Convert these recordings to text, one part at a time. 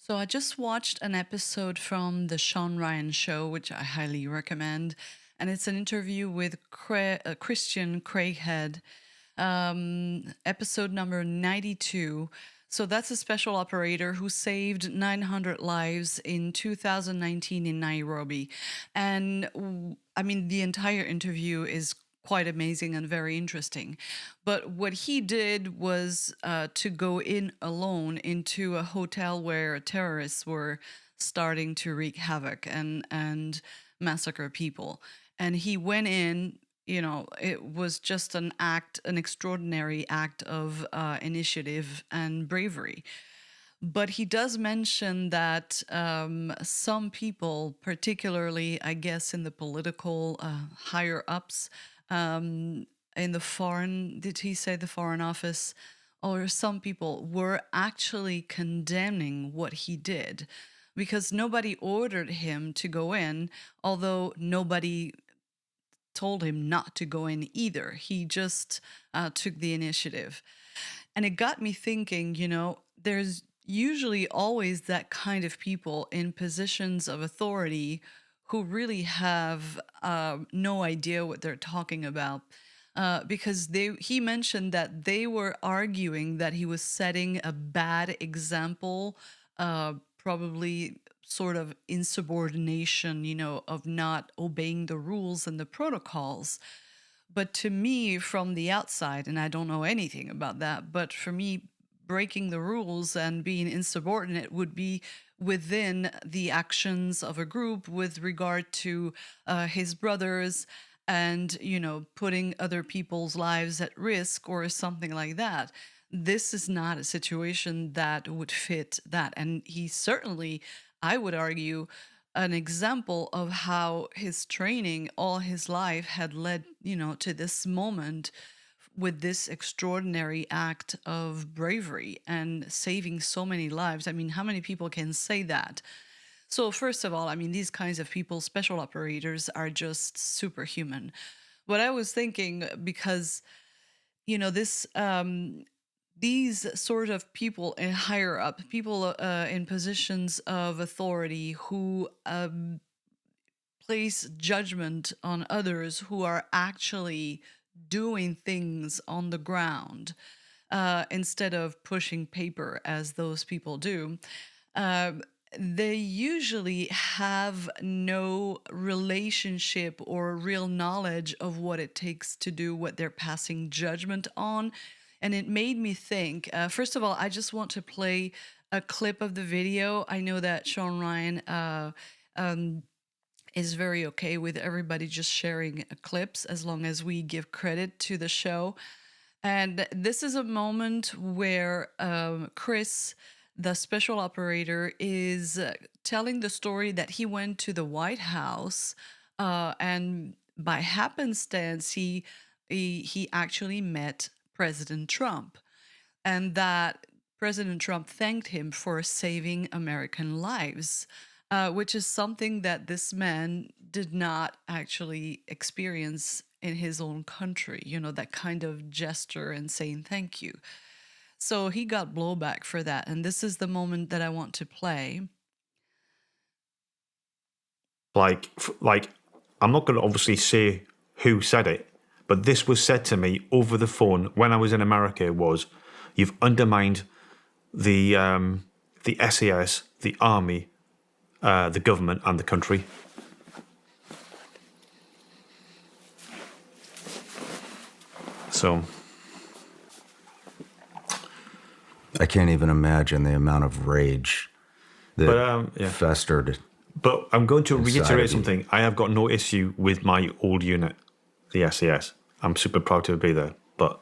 So I just watched an episode from the Shawn Ryan Show, which I highly recommend, and it's an interview with Christian Craighead, episode number 92. So that's a special operator who saved 900 lives in 2019 in Nairobi. And I mean, the entire interview is quite amazing and very interesting. But what he did was to go in alone into a hotel where terrorists were starting to wreak havoc and massacre people. And he went in, it was just an extraordinary act of initiative and bravery. But he does mention that some people, particularly, I guess, in the political higher ups, in the foreign, did he say the foreign office? Or some people were actually condemning what he did because nobody ordered him to go in, although nobody told him not to go in either. He just took the initiative. And it got me thinking, there's usually always that kind of people in positions of authority who really have no idea what they're talking about. Because he mentioned that they were arguing that he was setting a bad example, probably sort of insubordination, of not obeying the rules and the protocols. But to me, from the outside, and I don't know anything about that, but for me, breaking the rules and being insubordinate would be within the actions of a group with regard to his brothers and, putting other people's lives at risk or something like that. This is not a situation that would fit that. And he certainly, I would argue, an example of how his training all his life had led, to this moment with this extraordinary act of bravery and saving so many lives. I mean, how many people can say that? So, first of all, I mean, these kinds of people, special operators, are just superhuman. What I was thinking, because, this these sort of people in higher up, people in positions of authority who place judgment on others who are actually doing things on the ground instead of pushing paper as those people do. Uh, they usually have no relationship or real knowledge of what it takes to do what they're passing judgment on. And it made me think, first of all, I just want to play a clip of the video. I know that Shawn Ryan um, is very okay with everybody just sharing clips as long as we give credit to the show. And this is a moment where Chris, the special operator, is telling the story that he went to the White House, and by happenstance, he actually met President Trump, and that President Trump thanked him for saving American lives, which is something that this man did not actually experience in his own country, that kind of gesture and saying thank you. So he got blowback for that. And this is the moment that I want to play. Like, I'm not going to obviously say who said it, but this was said to me over the phone when I was in America. Was you've undermined the SAS, the army, the government, and the country. So I can't even imagine the amount of rage that yeah. festered. But I'm going to inside of reiterate you. something. I have got no issue with my old unit, the SAS. I'm super proud to be there. But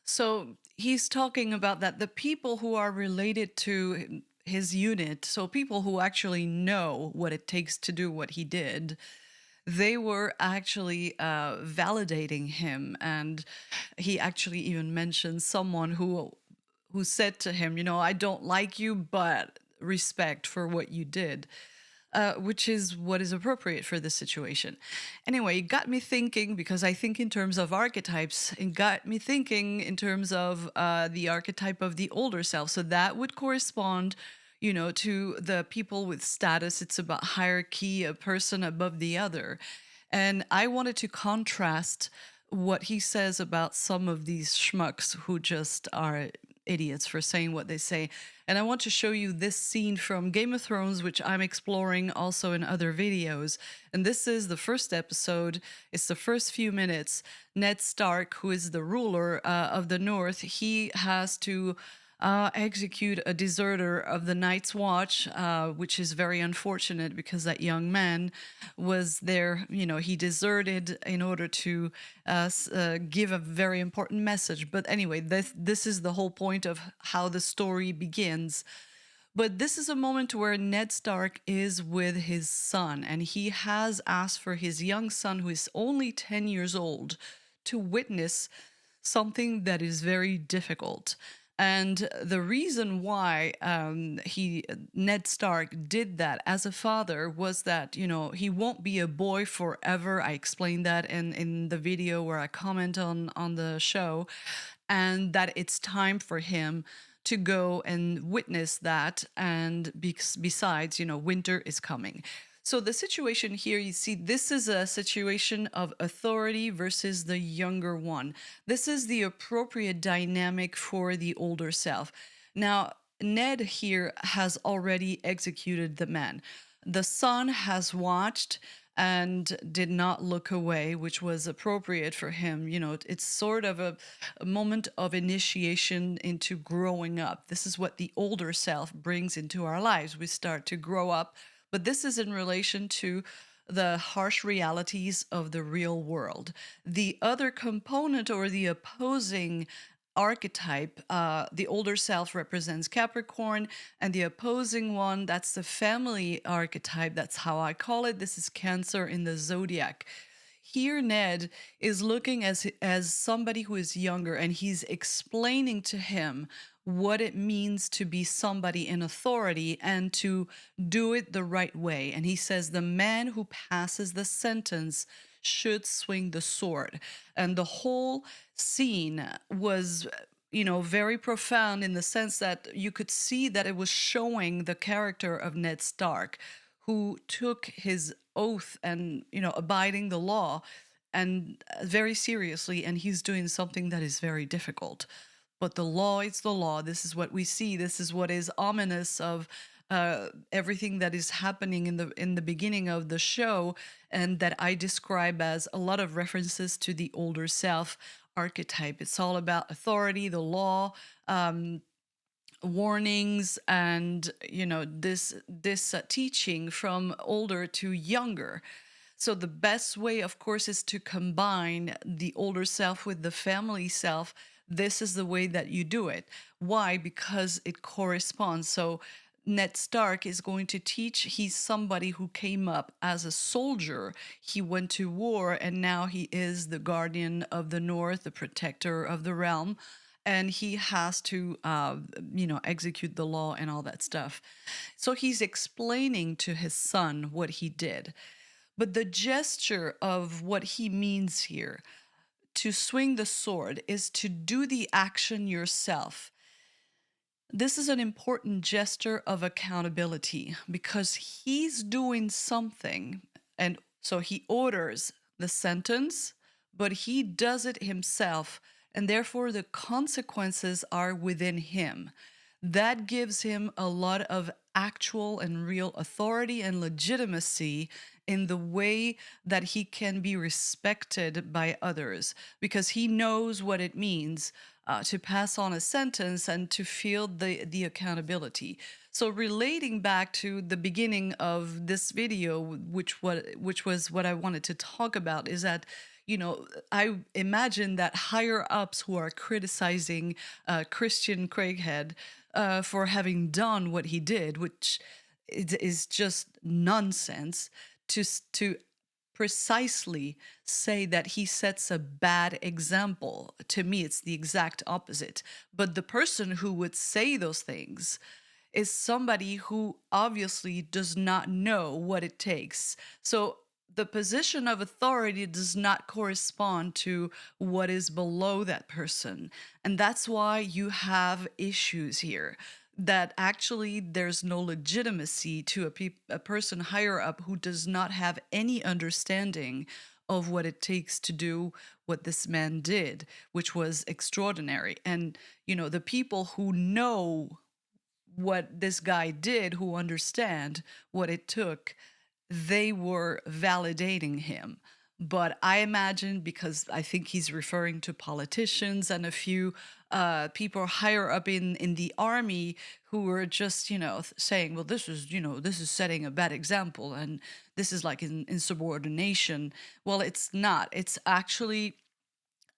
So he's talking about that the people who are related to his unit, so people who actually know what it takes to do what he did, they were actually validating him. And he actually even mentioned someone who said to him, I don't like you, but respect for what you did. Which is what is appropriate for this situation. Anyway, it got me thinking, because I think in terms of archetypes, it got me thinking in terms of the archetype of the older self. So that would correspond, to the people with status. It's about hierarchy, a person above the other. And I wanted to contrast what he says about some of these schmucks who just are idiots for saying what they say. And I want to show you this scene from Game of Thrones, which I'm exploring also in other videos. And this is the first episode. It's the first few minutes. Ned Stark, who is the ruler of the North, he has to execute a deserter of the Night's Watch, which is very unfortunate because that young man was there. He deserted in order to give a very important message. But anyway, this is the whole point of how the story begins. But this is a moment where Ned Stark is with his son, and he has asked for his young son, who is only 10 years old, to witness something that is very difficult. And the reason why Ned Stark did that as a father was that, he won't be a boy forever. I explained that in the video where I comment on the show, and that it's time for him to go and witness that. And besides, winter is coming. So the situation here, you see, this is a situation of authority versus the younger one. This is the appropriate dynamic for the older self. Now, Ned here has already executed the man. The son has watched and did not look away, which was appropriate for him. It's sort of a moment of initiation into growing up. This is what the older self brings into our lives. We start to grow up. But this is in relation to the harsh realities of the real world. The other component, or the opposing archetype, the older self represents Capricorn, and the opposing one, that's the family archetype. That's how I call it. This is Cancer in the Zodiac. Here, Ned is looking as somebody who is younger, and he's explaining to him what it means to be somebody in authority and to do it the right way. And he says the man who passes the sentence should swing the sword. And the whole scene was, very profound in the sense that you could see that it was showing the character of Ned Stark, who took his oath and, abiding the law and very seriously. And he's doing something that is very difficult. But the law is the law. This is what we see. This is what is ominous of everything that is happening in the beginning of the show, and that I describe as a lot of references to the older self archetype. It's all about authority, the law, warnings, and this teaching from older to younger. So the best way, of course, is to combine the older self with the family self. This is the way that you do it. Why? Because it corresponds. So Ned Stark is going to teach. He's somebody who came up as a soldier. He went to war, and now he is the guardian of the North, the protector of the realm. And he has to, execute the law and all that stuff. So he's explaining to his son what he did. But the gesture of what he means here, to swing the sword, is to do the action yourself. This is an important gesture of accountability because he's doing something. And so he orders the sentence, but he does it himself. And therefore, the consequences are within him. That gives him a lot of actual and real authority and legitimacy in the way that he can be respected by others, because he knows what it means to pass on a sentence and to feel the accountability. So relating back to the beginning of this video, which was what I wanted to talk about, is that I imagine that higher ups who are criticizing Christian Craighead for having done what he did, which is just nonsense, to precisely say that he sets a bad example. To me, it's the exact opposite. But the person who would say those things is somebody who obviously does not know what it takes. So the position of authority does not correspond to what is below that person. And that's why you have issues here. that actually there's no legitimacy to a person higher up who does not have any understanding of what it takes to do what this man did, which was extraordinary. And, you know, the people who know what this guy did, who understand what it took, they were validating him. But I imagine, because I think he's referring to politicians and a few people higher up in the army who were just, you know, saying, well, this is, you know, this is setting a bad example and this is like insubordination. Well, it's not. It's actually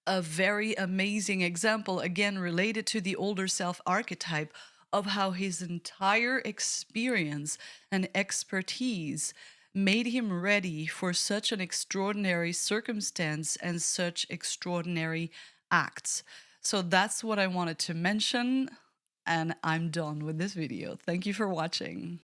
a very amazing example, again, related to the older self archetype, of how his entire experience and expertise made him ready for such an extraordinary circumstance and such extraordinary acts. So that's what I wanted to mention, and I'm done with this video. Thank you for watching.